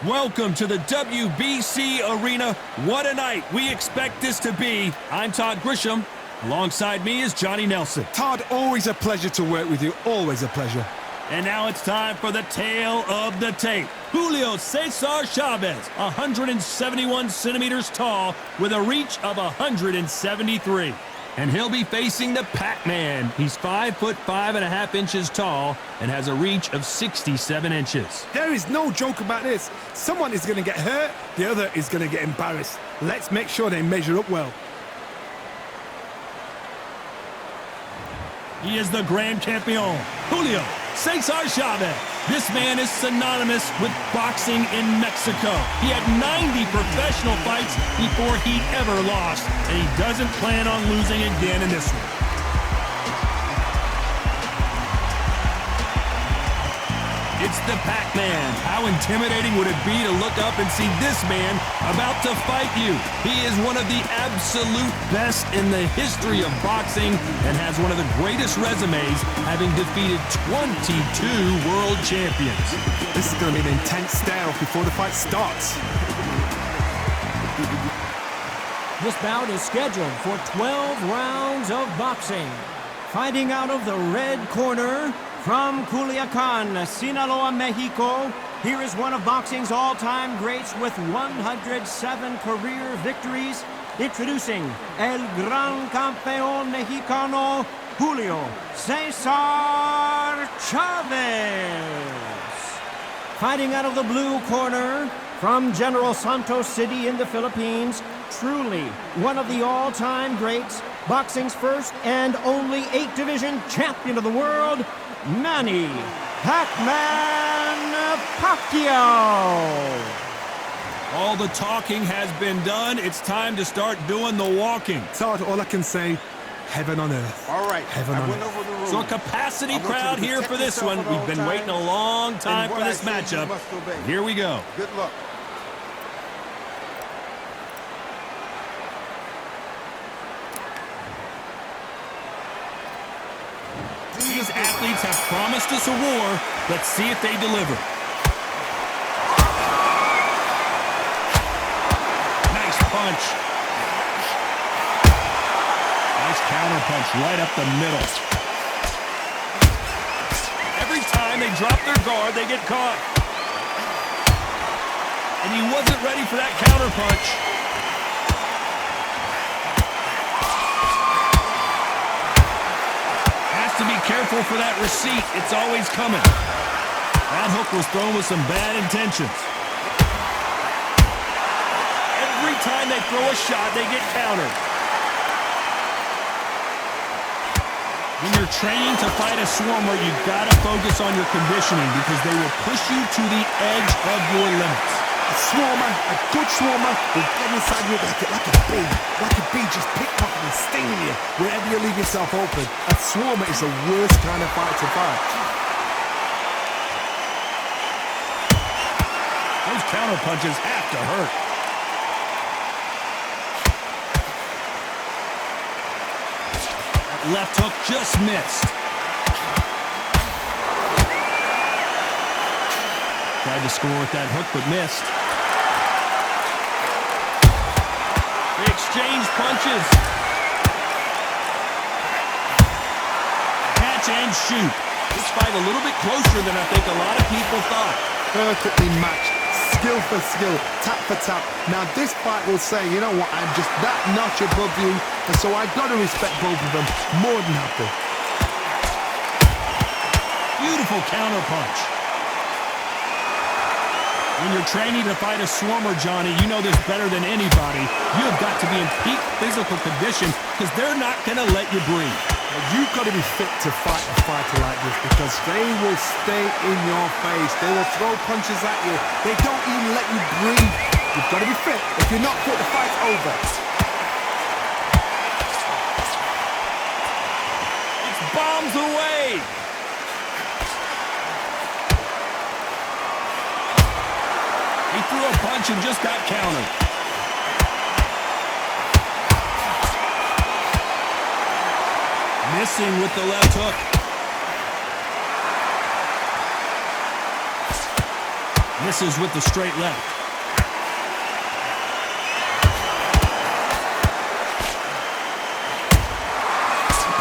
Welcome to the WBC Arena. What a night we expect this to be. I'm Todd Grisham. Alongside me is Johnny Nelson. Todd, always a pleasure to work with you. Always a pleasure. And now it's time for the tale of the tape. Julio Cesar Chavez, 171 centimeters tall with a reach of 173. And he'll be facing the Pac-Man. He's 5'5.5" tall and has a reach of 67 inches. There is no joke about this. Someone is going to get hurt, the other is going to get embarrassed. Let's make sure they measure up well. He is the Grand Campeon, Julio Cesar Chavez. This man is synonymous with boxing in Mexico. He had 90 professional fights before he ever lost, and he doesn't plan on losing again in this one. It's the Pac-Man. How intimidating would it be to look up and see this man about to fight you? He is one of the absolute best in the history of boxing and has one of the greatest resumes, having defeated 22 world champions. This is going to be an intense stare-off before the fight starts. This bout is scheduled for 12 rounds of boxing. Fighting out of the red corner, from Culiacan, Sinaloa, Mexico, here is one of boxing's all-time greats with 107 career victories. Introducing El Gran Campeón Mexicano, Julio Cesar Chavez. Fighting out of the blue corner, from General Santos City in the Philippines, truly one of the all-time greats, boxing's first and only 8-division champion of the world, Manny Pac-Man Pacquiao. All the talking has been done. It's time to start doing the walking. Todd, all I can say, heaven on earth. All right. Heaven on earth. So a capacity crowd here for this one. We've been waiting a long time for this matchup. Here we go. Good luck. These athletes have promised us a war. Let's see if they deliver. Nice punch. Nice counter punch right up the middle. Every time they drop their guard, they get caught. And he wasn't ready for that counter punch. To be careful for that receipt. It's always coming. That hook was thrown with some bad intentions. Every time they throw a shot, they get countered. When you're training to fight a swarmer, you've got to focus on your conditioning because they will push you to the edge of your limits. A swarmer, a good swarmer, will get inside you like a bee just pickpocketing and stinging you wherever you leave yourself open. A swarmer is the worst kind of fight to fight. Those counter punches have to hurt. That left hook just missed. Tried to score with that hook, but missed. They exchange punches. Catch and shoot. This fight a little bit closer than I think a lot of people thought. Perfectly matched. Skill for skill. Tap for tap. Now this fight will say, you know what, I'm just that notch above you, and so I've got to respect both of them more than happy. Beautiful counter punch. When you're training to fight a swarmer, Johnny, you know this better than anybody. You have got to be in peak physical condition because they're not going to let you breathe. You've got to be fit to fight a fighter like this because they will stay in your face. They will throw punches at you. They don't even let you breathe. You've got to be fit. If you're not fit, the fight's over. It's bombs away. He threw a punch and just got countered. Missing with the left hook. Misses with the straight left.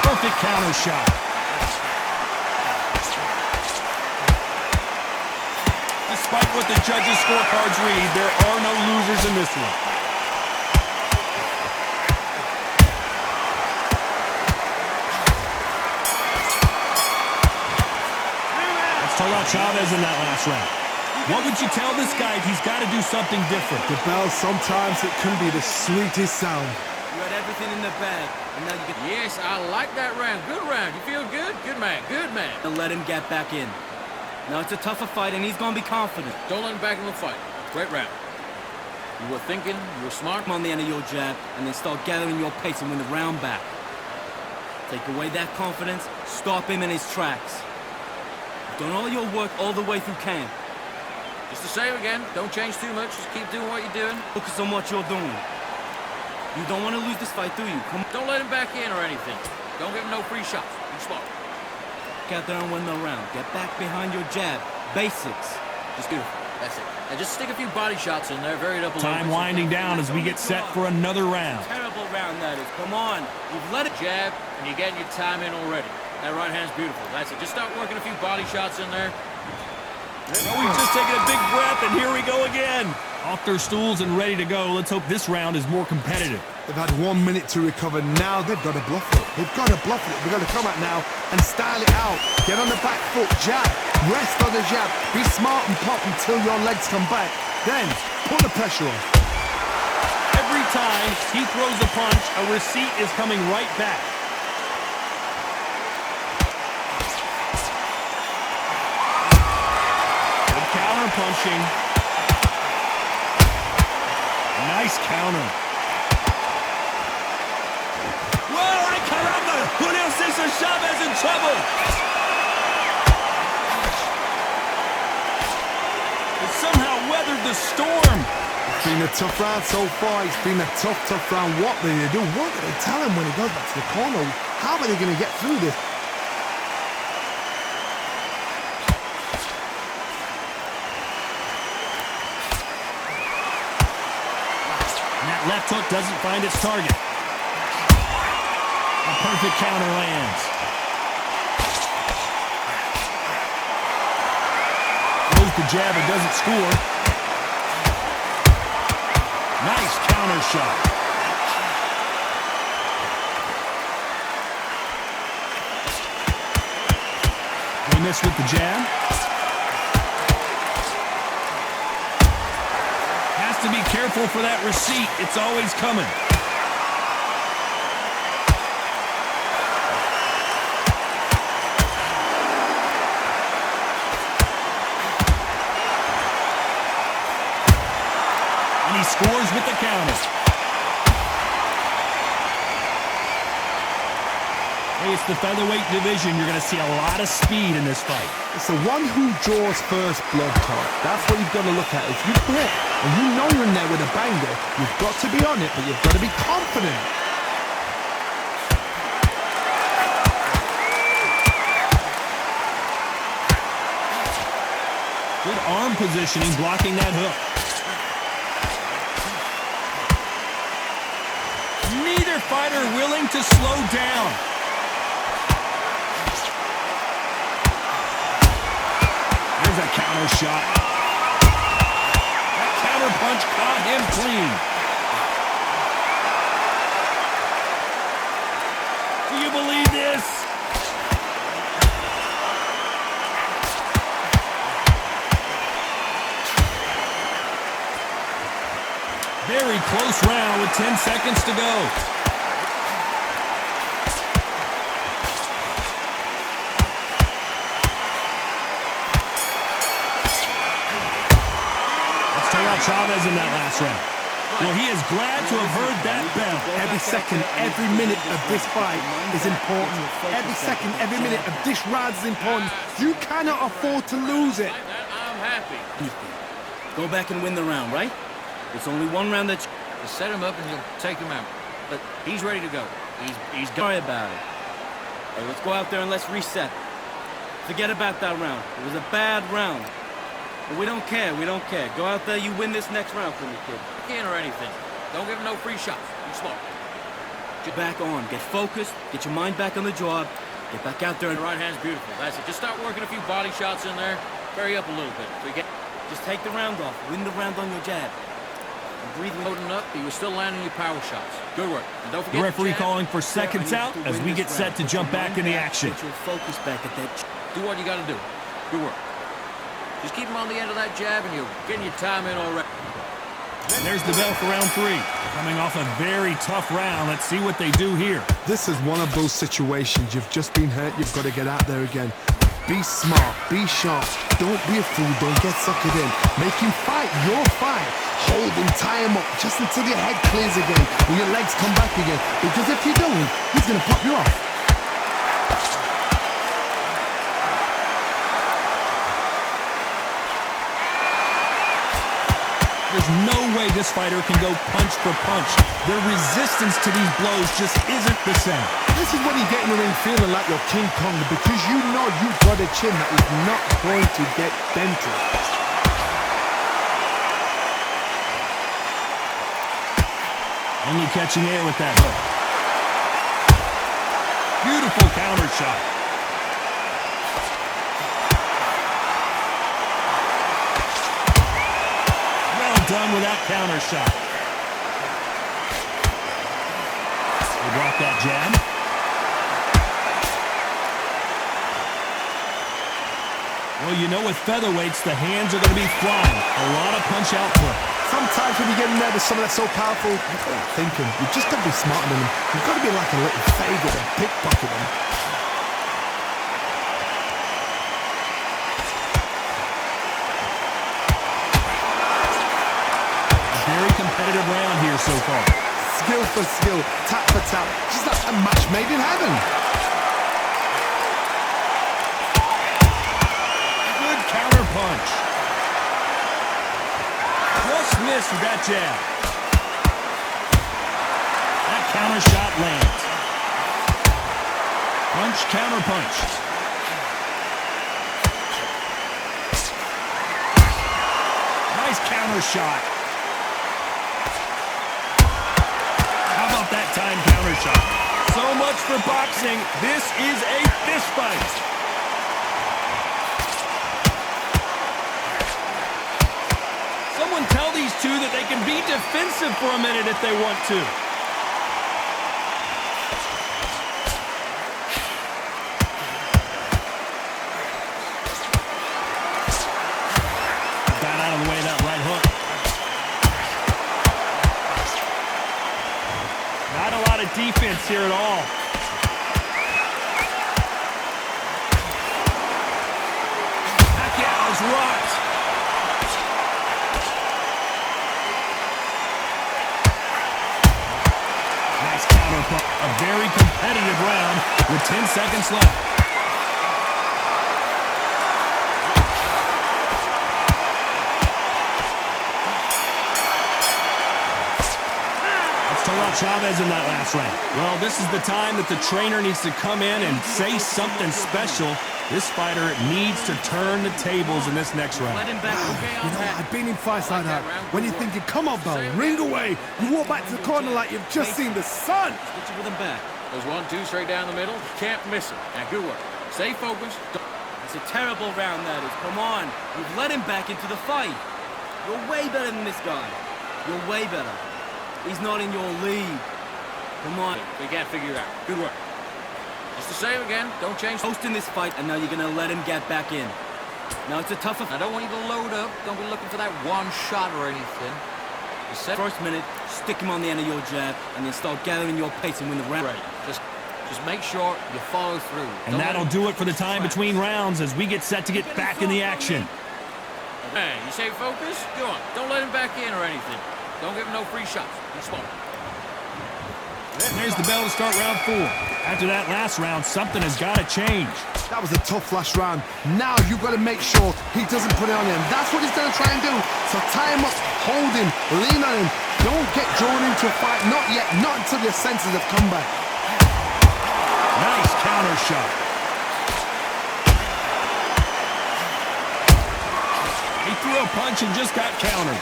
Perfect counter shot. Despite what the judges' scorecards read, there are no losers in this one. Let's talk about Chavez in that last round. What would you tell this guy if he's got to do something different? The bell, sometimes it can be the sweetest sound. You had everything in the bag, and now you get... Yes, I like that round. Good round. You feel good? Good man. Good man. to let him get back in. Now it's a tougher fight, and he's gonna be confident. Don't let him back in the fight. Great round. You were thinking, you were smart. Come on the end of your jab, and then start gathering your pace and win the round back. Take away that confidence, stop him in his tracks. You've done all your work all the way through camp. Just the same again. Don't change too much. Just keep doing what you're doing. Focus on what you're doing. You don't want to lose this fight, do you? Come on. Don't let him back in or anything. Don't give him no free shots. Be smart. Get out there and win the round. Get back behind your jab. Basics. Just beautiful. That's it. And just stick a few body shots in there. Vary it up a little bit. Time winding down as we get set for another round. Terrible round that is. Come on. You've let it. Jab, and you're getting your time in already. That right hand's beautiful. That's it. Just start working a few body shots in there. Well, we've just taken a big breath, and here we go again. Off their stools and ready to go. Let's hope this round is more competitive. They've had 1 minute to recover. Now they've got to bluff it. They've got to bluff it. They've got to come out now and style it out. Get on the back foot, jab. Rest on the jab. Be smart and pop until your legs come back. Then, put the pressure on. Every time he throws a punch, a receipt is coming right back. Good counter punching. Nice counter. Whoa, ay caramba! Julio Cesar Chavez in trouble. He somehow weathered the storm. It's been a tough round so far. It's been a tough round. What do they do? What do they tell him when he goes back to the corner? How are they going to get through this? Left hook doesn't find its target. A perfect counter lands. Throws the jab and doesn't score. Nice counter shot. They miss with the jab. To be careful for that receipt. It's always coming. And he scores with the counter. Hey, it's the featherweight division. You're going to see a lot of speed in this fight. It's the one who draws first blood, Todd. That's what you've got to look at. If you hit and you know you're in there with a banger, you've got to be on it, but you've got to be confident. Good arm positioning, blocking that hook. Neither fighter willing to slow down. There's a counter shot. That counter punch caught him clean. Do you believe this? Very close round with 10 seconds to go. Chavez in that last round. Well, he is glad to have heard that bell. Every second, every minute of this fight is important. Every second, every minute of this round is important. You cannot afford to lose it. I'm happy. Go back and win the round, right? It's only one round that Just set him up and you'll take him out. But he's ready to go. He's Sorry about it. Hey, let's go out there and let's reset. Forget about that round. It was a bad round. But we don't care, we don't care. Go out there, you win this next round for me, kid. Can't or anything. Don't give him no free shots. You smart. Get back on, get focused, get your mind back on the job, get back out there. The right hand's beautiful. That's it. Just start working a few body shots in there. Vary up a little bit. So you get Just take the round off, win the round on your jab. And breathe loading up, but you were still landing your power shots. Good work. And don't forget The referee jab. calling for seconds out as we get set to jump back in the action. Get your focus back at that. Do what you got to do. Good work. Just keep him on the end of that jab, and you're getting your time in already. There's the bell for round 3. Coming off a very tough round. Let's see what they do here. This is one of those situations. You've just been hurt. You've got to get out there again. Be smart. Be sharp. Don't be a fool. Don't get suckered in. Make him fight your fight. Hold him, tie him up just until your head clears again and your legs come back again. Because if you don't, he's going to pop you off. There's no way this fighter can go punch for punch. Their resistance to these blows just isn't the same. This is when you get in the ring feeling like you're King Kong because you know you've got a chin that is not going to get dented. Only catching air with that hook. Beautiful counter shot. Well done with that counter shot. He blocked that jab. Well, you know with featherweights, the hands are going to be flying. A lot of punch output. Sometimes when you get in there with someone that's so powerful, you've got to think him. You've just got to be smarter than him. You've got to be like a little faggot and pickpocket him. A very competitive round here so far. Skill for skill, tap for tap. Just like a match made in heaven. Good counter punch. Just missed with that jab. That counter shot lands. Punch, counter punch. Nice counter shot. How about that time counter shot? So much for boxing. This is a fist fight. Someone tell these two that they can be defensive for a minute if they want to. Got out of the way of that right hook. Not a lot of defense here at all. Pacquiao's rocked. A very competitive round with 10 seconds left. Let's talk about Chavez in that last round. Well, this is the time that the trainer needs to come in and say something special. This fighter needs to turn the tables in this next round. Let him back. You know, I've been in fights like that. When you're thinking, come on, Bell, ring away. You walk back to the corner like you've just seen the sun. Get you with him back. Those 1-2 straight down the middle. You can't miss it. Now, good work. Stay focused. It's a terrible round, that is. Come on. You've let him back into the fight. You're way better than this guy. You're way better. He's not in your league. Come on. We can't figure it out. Good work. Just the same again. Don't change. Hosting this fight, and now you're going to let him get back in. Now, it's a tougher... I don't want you to load up. Don't be looking for that one shot or anything. You said First minute, stick him on the end of your jab, and then start gathering your pace and win the round. ready. Just make sure you follow through. And that'll do it for the time between rounds as we get set to get back in the action. Hey, you say focus? Go on. Don't let him back in or anything. Don't give him no free shots. Be smart. There's the bell to start round 4. After that last round, something has got to change. That was a tough last round. Now you've got to make sure he doesn't put it on him. That's what he's going to try and do. So tie him up, hold him, lean on him. Don't get drawn into a fight. Not yet. Not until your senses have come back. Nice counter shot. He threw a punch and just got countered.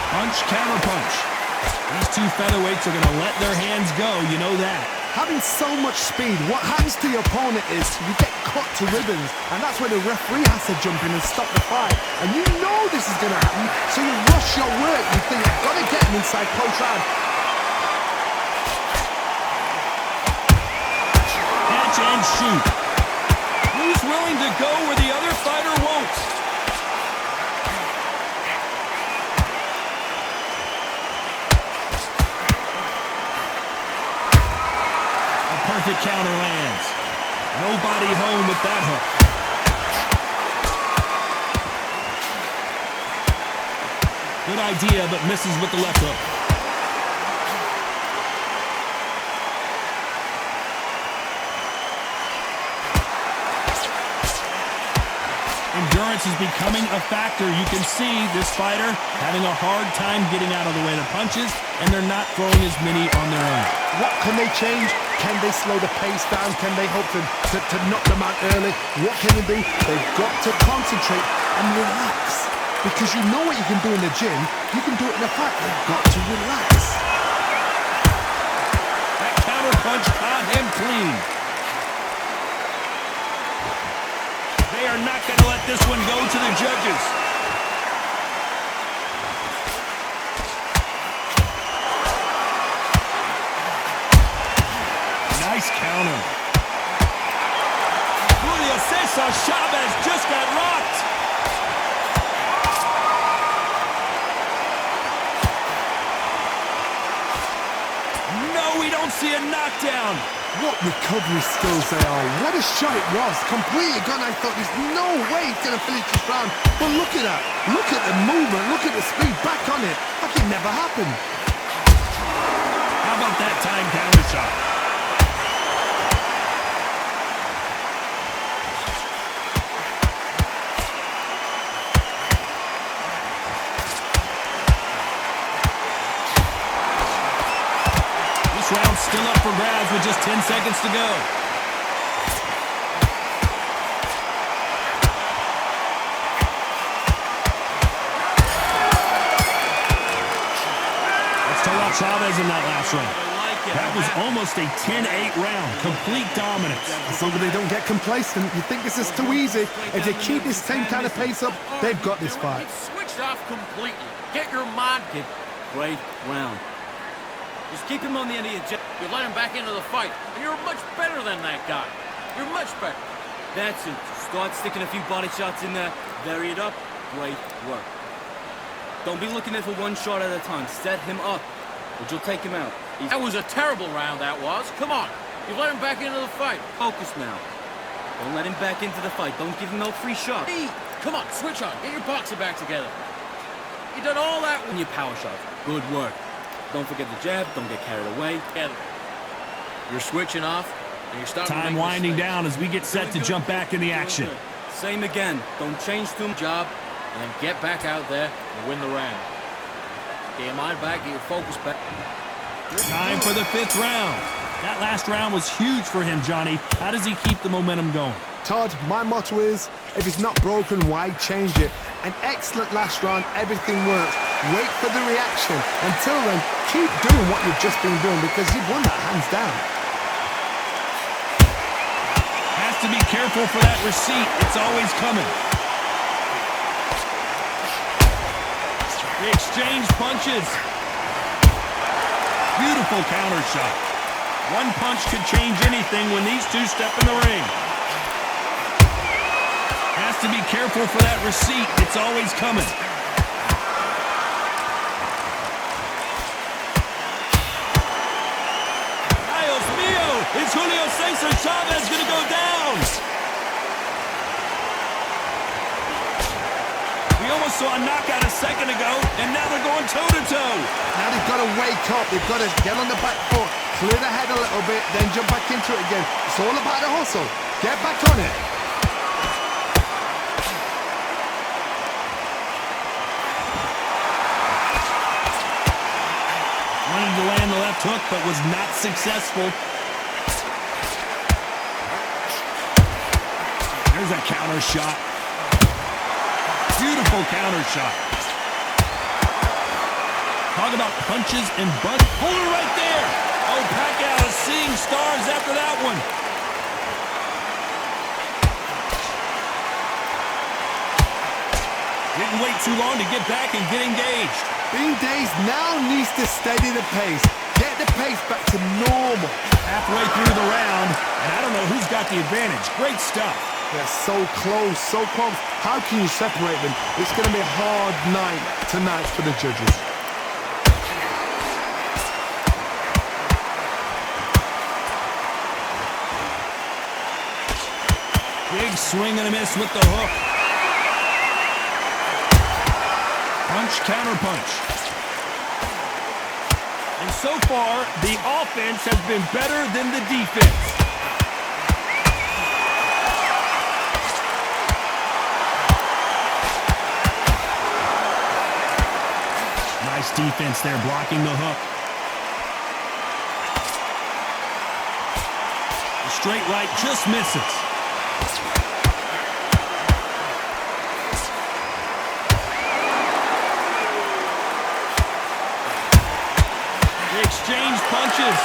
Punch, counter punch. These two featherweights are going to let their hands go, you know that. Having so much speed, what happens to your opponent is you get cut to ribbons, and that's where the referee has to jump in and stop the fight. And you know this is going to happen, so you rush your work. You think, I've got to get him inside close round. Catch and shoot. Who's willing to go where the other fighter won't? Perfect counter lands. Nobody home with that hook. Good idea, but misses with the left hook. Endurance is becoming a factor. You can see this fighter having a hard time getting out of the way of the punches, and they're not throwing as many on their own. What can they change? Can they slow the pace down? Can they hope to knock them out early? What can they do? They've got to concentrate and relax. Because you know what you can do in the gym, you can do it in a fight. They've got to relax. That counter punch caught him clean. They are not going to let this one go to the judges. Nice counter. Julio Cesar Chavez just got rocked. No, we don't see a knockdown. What recovery skills they are. What a shot it was. Completely gone. I thought there's no way he's going to finish this round. But look at that. Look at the movement. Look at the speed. Back on it. Like it never happened. How about that time counter shot? Round still up for grabs with just 10 seconds to go. Let's talk about Chavez in that last round. That was almost a 10-8 round. Complete dominance. As long as they don't get complacent, you think this is too easy. If they keep this same kind of pace up, they've got this fight. Switched off completely. Get your mind. Great round. Just keep him on the end of your jet. You let him back into the fight, and you're much better than that guy. You're much better. That's it. Start sticking a few body shots in there. Vary it up. Great work. Don't be looking at it for one shot at a time. Set him up, or you'll take him out. That was a terrible round, that was. Come on. You let him back into the fight. Focus now. Don't let him back into the fight. Don't give him no free shot. Hey, come on, switch on. Get your boxing back together. You done all that And your power shots. Good work. Don't forget the jab. Don't get carried away. together. You're switching off, and you're starting to Time make winding mistakes. down as we get set to jump back in the action. Same again. Don't change too much. Job, and then get back out there and win the round. Get your mind back, get your focus back. Time for the 5th round. That last round was huge for him, Johnny. How does he keep the momentum going? Todd, my motto is, if it's not broken, why change it? An excellent last round, everything works. Wait for the reaction. Until then, keep doing what you've just been doing because you've won that hands down. Has to be careful for that receipt. It's always coming. They exchange punches. Beautiful counter shot. One punch could change anything when these two step in the ring. Has to be careful for that receipt. It's always coming. Dios mío! Is Julio Cesar Chavez going to go down? We almost saw a knockout a second ago, and now they're going toe-to-toe. Now they've got to wake up. They've got to get on the back foot, clear the head a little bit, then jump back into it again. It's all about the hustle. Get back on it. Wanted to land the left hook, but was not successful. There's a counter shot. Beautiful counter shot. Talk about punches and bunch. Hold it right there. Oh, Pacquiao is seeing stars after that one. Didn't wait too long to get back and get engaged. Being dazed now needs to steady the pace. Get the pace back to normal. Halfway through the round, and I don't know who's got the advantage. Great stuff. They're so close, so close. How can you separate them? It's going to be a hard night tonight for the judges. Big swing and a miss with the hook. Punch, counter punch. And so far, the offense has been better than the defense. Nice defense there, blocking the hook. The straight right just misses. Exchange punches.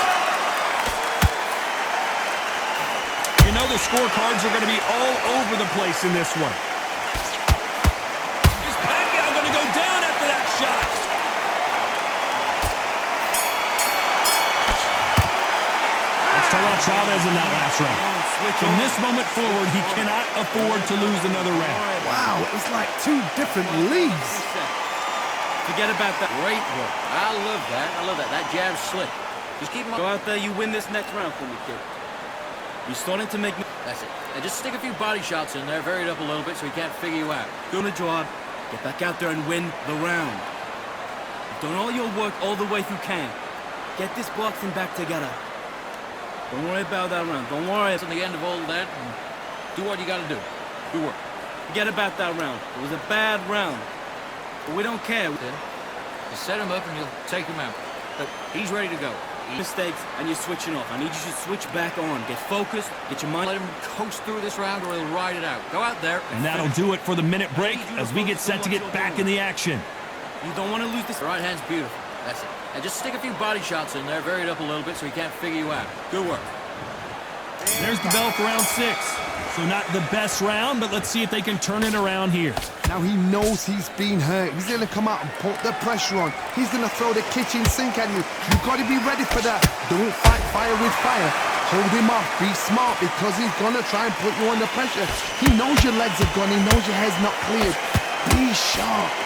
You know the scorecards are going to be all over the place in this one. Is Pacquiao going to go down after that shot? Let's talk about Chavez in that last round. From this moment forward, he cannot afford to lose another round. Wow, it's like two different leagues. Forget about that. Great work. I love that. I love that. That jab's slick. Just keep him Go out there, you win this next round for me, kid. You're starting to make me... That's it. And just stick a few body shots in there, vary it up a little bit so he can't figure you out. Doing the job. Get back out there and win the round. You've done all your work all the way through camp. Get this boxing back together. Don't worry about that round. Don't worry. It's in the end of all that. Do what you got to do. Good work. Forget about that round. It was a bad round. But we don't care. You set him up and you'll take him out. But he's ready to go. Mistakes and you're switching off. I need you to switch back on. Get focused. Get your mind. Let him coast through this round or he'll ride it out. Go out there. And that'll do it for the minute break as we get set to get back in the action. You don't want to lose this. The right hand's beautiful. That's it. And just stick a few body shots in there, vary it up a little bit so he can't figure you out. Good work. There's the bell for round 6. So not the best round, but let's see if they can turn it around here. Now he knows he's been hurt. He's going to come out and put the pressure on. He's going to throw the kitchen sink at you. You've got to be ready for that. Don't fight fire with fire. Hold him off. Be smart because he's going to try and put you under pressure. He knows your legs are gone. He knows your head's not cleared. Be sharp.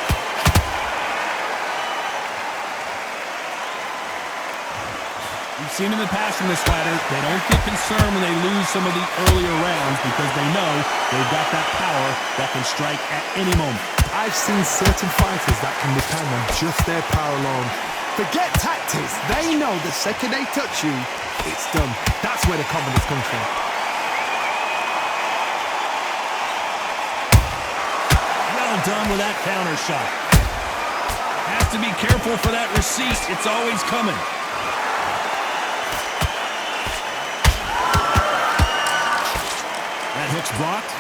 We've seen in the past from this fighter, they don't get concerned when they lose some of the earlier rounds because they know they've got that power that can strike at any moment. I've seen certain fighters that can depend on just their power alone. Forget tactics. They know the second they touch you, it's done. That's where the confidence comes from. Well done with that counter shot. Has to be careful for that receipt. It's always coming. That hook's blocked.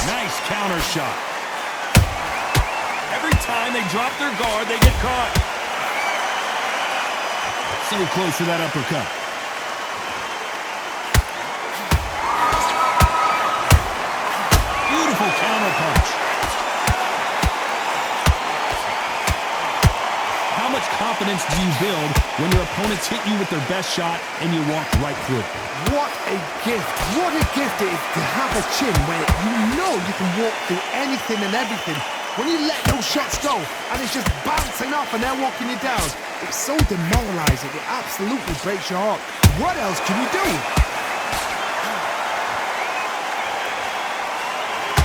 Nice counter shot. Every time they drop their guard, they get caught. So close to that uppercut. Beautiful counter punch. How much confidence do you build when your opponents hit you with their best shot and you walk right through it? What a gift. What a gift it is to have a chin where you know you can walk through anything and everything. When you let those shots go and it's just bouncing off and they're walking you down, it's so demoralizing. It absolutely breaks your heart. What else can you do?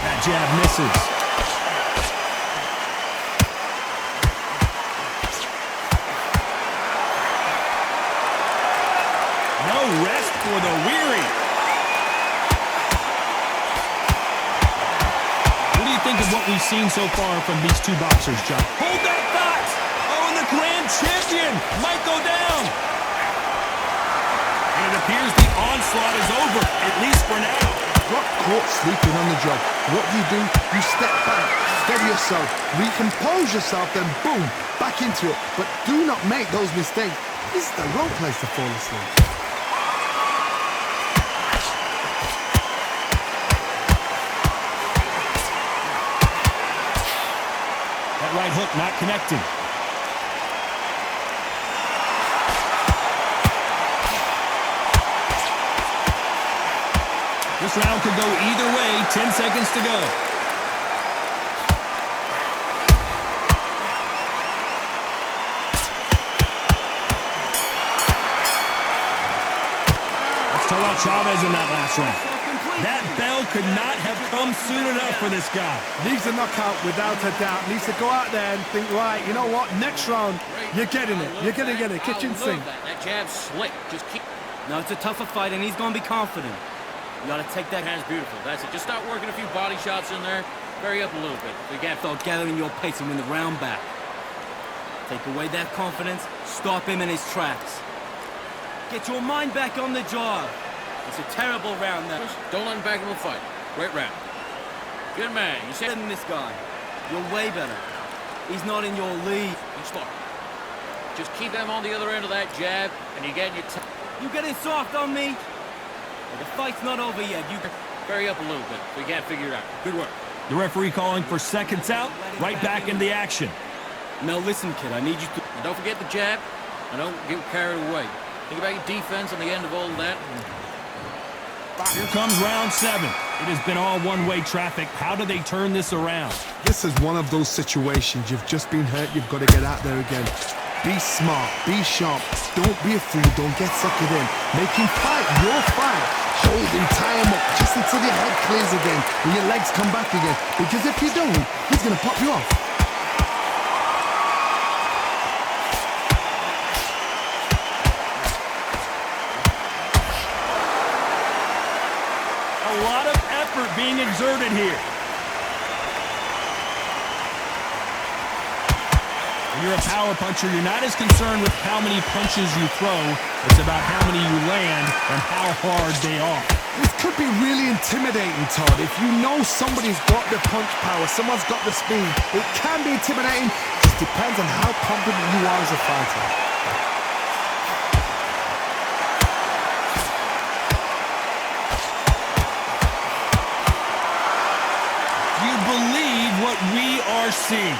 That jab misses. No rest for the weary. What do you think of what we've seen so far from these two boxers, John? Hold that thought! Oh, and the grand champion might go down. And it appears the onslaught is over, at least for now. Got caught sleeping on the job. What do? You step back, steady yourself, recompose yourself, then boom, back into it. But do not make those mistakes. This is the wrong place to fall asleep. That right hook not connecting. This round could go either way. 10 seconds to go. Let's talk about Chavez in that last round. That bell could not have come soon enough for this guy. Needs a knockout without a doubt. Needs to go out there and think, right, you know what? Next round, you're getting it. You're going to get it. Kitchen sink. That jab's slick. Just keep... No, it's a tougher fight, and he's going to be confident. You got to take that. That's beautiful. That's it. Just start working a few body shots in there. Vary up a little bit. We got Start gathering your pace and win the round back. Take away that confidence. Stop him in his tracks. Get your mind back on the job. It's a terrible round now. Don't let him back into the fight. Great round. Good man. You said Better than this guy. You're way better. He's not in your league. you smart. Just keep him on the other end of that jab, and you get your... You getting soft on me? The fight's not over yet. You Vary up a little bit. We can't figure it out. Good work. The referee calling for seconds out. Right back into the action. Now listen, kid. I need you to... And don't forget the jab, and don't get carried away. Think about your defense on the end of all of that. Here comes round 7. It has been all one-way traffic. How do they turn this around? This is one of those situations. You've just been hurt. You've got to get out there again. Be smart. Be sharp. Don't be a fool. Don't get suckered in. Make him fight your fight. Hold him, tie him up just until your head clears again and your legs come back again. Because if you don't, he's going to pop you off. A lot of effort being exerted here. When you're a power puncher, you're not as concerned with how many punches you throw. It's about how many you land and how hard they are. This could be really intimidating, Todd. If you know somebody's got the punch power, someone's got the speed, it can be intimidating. It just depends on how confident you are as a fighter. Do you believe what we are seeing?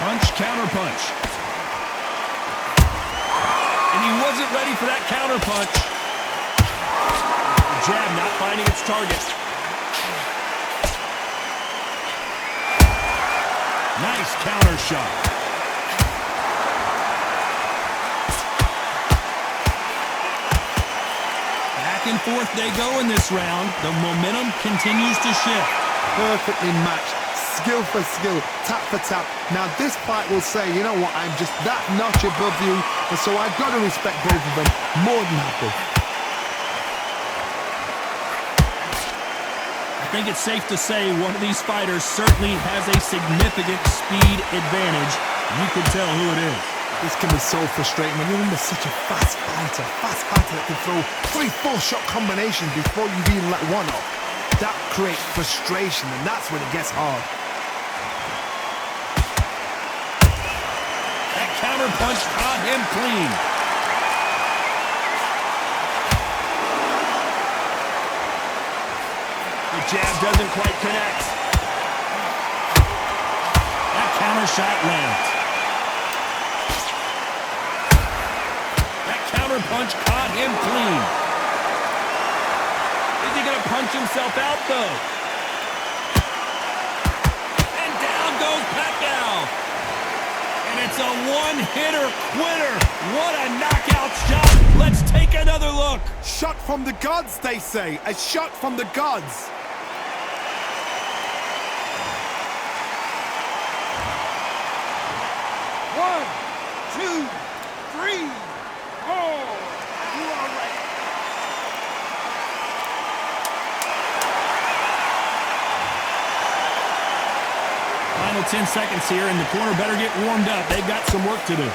Punch, counter punch. And he wasn't ready for that counter punch. The jab not finding its target. Nice counter shot. Back and forth they go in this round. The momentum continues to shift. Perfectly matched. Skill for skill, tap for tap. Now this fight will say, you know what, I'm just that notch above you, and so I've got to respect both of them more than happy. I think it's safe to say one of these fighters certainly has a significant speed advantage. You can tell who it is. This can be so frustrating when you're under such a fast fighter that can throw 3-4 shot combinations before you even let one off. That creates frustration, and that's when it gets hard. Counter punch caught him clean. The jab doesn't quite connect. That counter shot lands. That counter punch caught him clean. Is he going to punch himself out, though? And down goes Pacquiao. And it's a one-hitter quitter. What a knockout shot. Let's take another look. Shot from the gods, they say. A shot from the gods. One, two, three, four. You are ready. Final 10 seconds here, and the corner better get warmed up. They've got some work to do.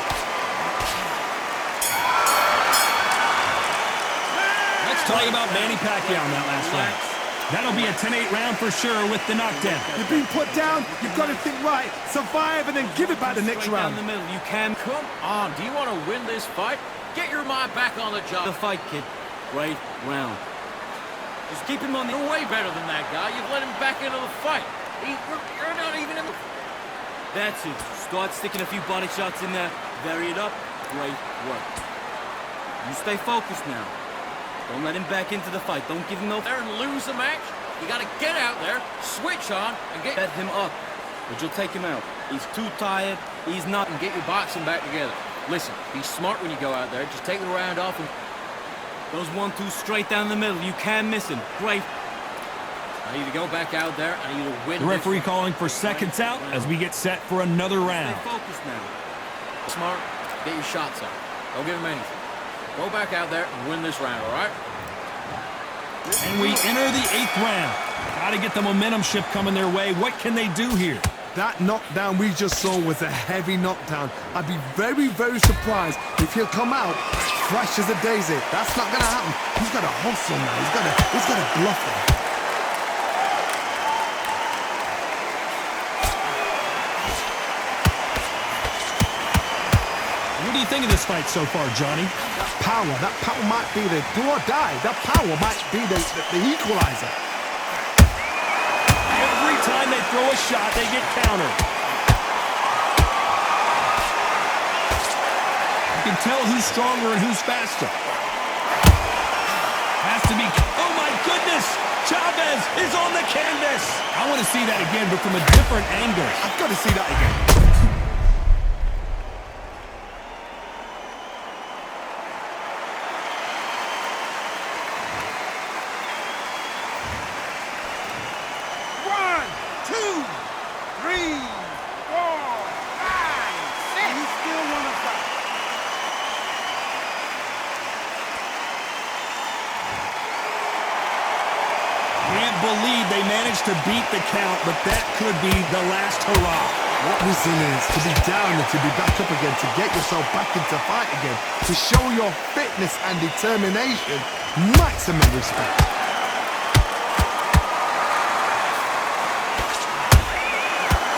talking about Manny Pacquiao in that last round. That'll be a 10-8 round for sure with the knockdown. You've been put down, you've got to think right, survive, and then give it back the next round. Down the middle, you can. Come on, do you want to win this fight? Get your mind back on the job. The fight, kid. Great round. Just keep him on the... You're way better than that guy. You've let him back into the fight. You're not even in the... That's it. Start sticking a few body shots in there. Vary it up. Great work. You stay focused now. Don't let him back into the fight. Don't give him no... There and lose the match. You got to get out there, switch on, and get... Set him up, but you'll take him out. He's too tired. He's not... And get your boxing back together. Listen, be smart when you go out there. Just take the round off and... Those 1-2 straight down the middle. You can't miss him. Great. I need to go back out there. I need to win. The referee calling for seconds out as we get set for another round. Stay focused now. Smart, get your shots up. Don't give him anything. Go back out there and win this round, all right? And we enter the 8th round. Got to get the momentum shift coming their way. What can they do here? That knockdown we just saw was a heavy knockdown. I'd be very, very surprised if he'll come out fresh as a daisy. That's not going to happen. He's got to hustle now. He's got to bluff him. What do you think of this fight so far, Johnny? That power might be the do or die. That power might be the equalizer. Every time they throw a shot, they get countered. You can tell who's stronger and who's faster. Has to be... Oh, my goodness! Chavez is on the canvas! I want to see that again, but from a different angle. I've got to see that again. Believe they managed to beat the count, but that could be the last hurrah. What resilience to be down and to be back up again, to get yourself back into fight again, to show your fitness and determination. Maximum respect.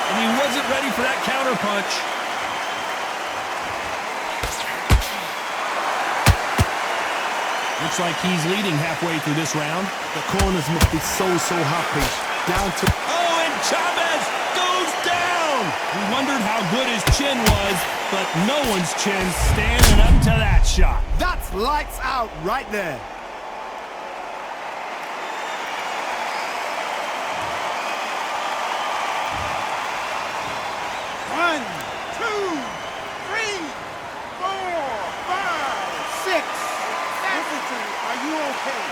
And he wasn't ready for that counter punch. Looks like he's leading halfway through this round. The corners must be so happy. Down to... Oh, and Chavez goes down! We wondered how good his chin was, but no one's chin's standing up to that shot. That's lights out right there. One, two, three, 4, 5, 6. Listen to me. Are you okay?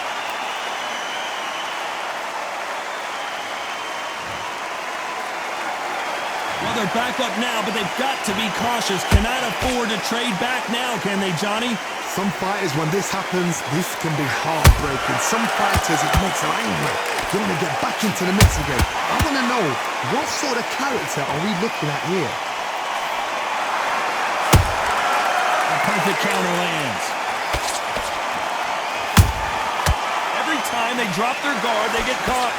Well, they're back up now, but they've got to be cautious. Cannot afford to trade back now, can they, Johnny? Some fighters, when this happens, this can be heartbreaking. Some fighters, it makes them angry. They want to get back into the mix again. I want to know, what sort of character are we looking at here? A perfect counter lands. Every time they drop their guard, they get caught.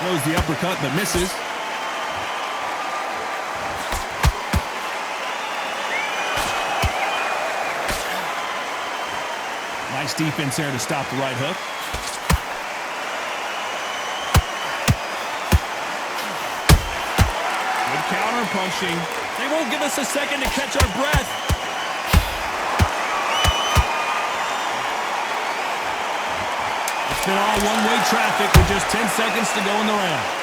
Throws the uppercut, but misses. Nice defense there to stop the right hook. Good counter punching. They won't give us a second to catch our breath. It's been all one-way traffic with just 10 seconds to go in the round.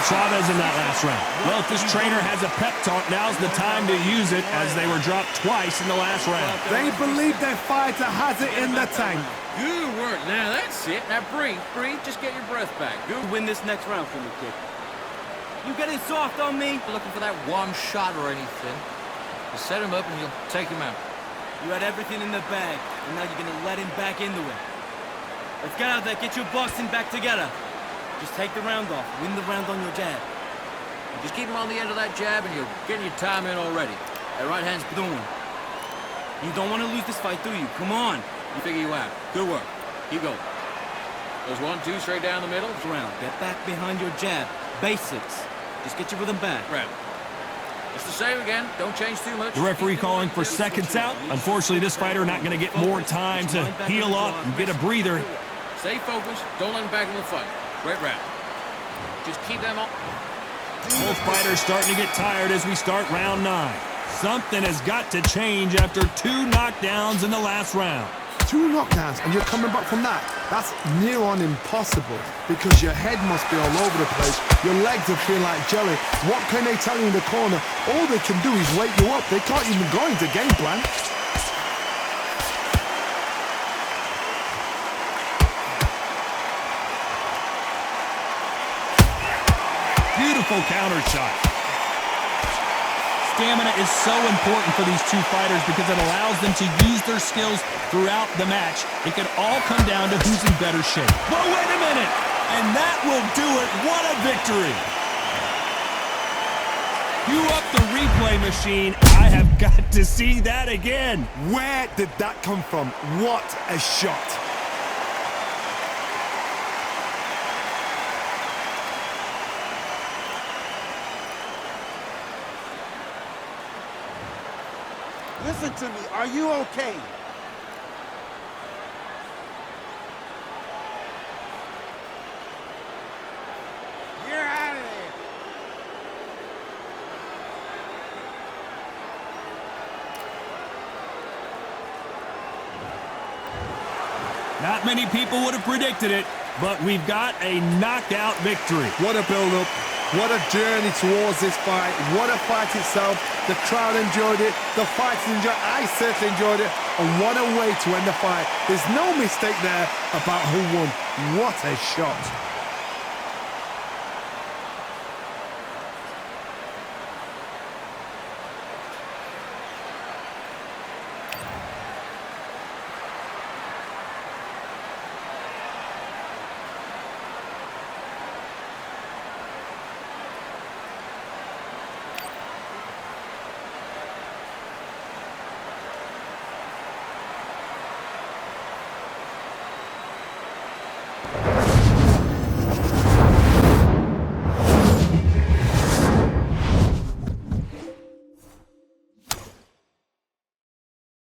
Chavez in that last round. Well, if this trainer has a pep talk, now's the time to use it as they were dropped twice in the last round. They believe their fighter has it in the tank. Good work. Now, that's it. Now, breathe. Just get your breath back. Good. Win this next round for me, kid. You getting soft on me? Looking for that one shot or anything. You set him up and you'll take him out. You had everything in the bag, and now you're going to let him back into it. Let's get out there. Get your boxing back together. Just take the round off. Win the round on your jab. Just keep him on the end of that jab and you're getting your time in already. That right hand's Doing. You don't want to lose this fight, do you? Come on. You figure you out. Good work. Keep going. Those 1-2 straight down the middle. Round. Get back behind your jab. Basics. Just get your rhythm back. Round. It's the same again. Don't change too much. The referee calling for seconds out. Unfortunately, this fighter not going to get more time to heal up and get a breather. Stay focused. Don't let them back in the fight. Great round. Just keep them on. Both fighters starting to get tired as we start round 9. Something has got to change after 2 knockdowns in the last round. 2 knockdowns and you're coming back from that. That's near on impossible because your head must be all over the place. Your legs will feel like jelly. What can they tell you in the corner? All they can do is wake you up. They can't even go into game plan. Beautiful counter shot. Stamina is so important for these 2 fighters because it allows them to use their skills throughout the match. It could all come down to who's in better shape. But wait a minute! And that will do it. What a victory! Cue up the replay machine. I have got to see that again. Where did that come from? What a shot. Listen to me. Are you okay? You're out of there. Not many people would have predicted it, but we've got a knockout victory. What a build-up. What a journey towards this fight. What a fight itself. The crowd enjoyed it. The fighters enjoyed it. I certainly enjoyed it. And what a way to end the fight. There's no mistake there about who won. What a shot.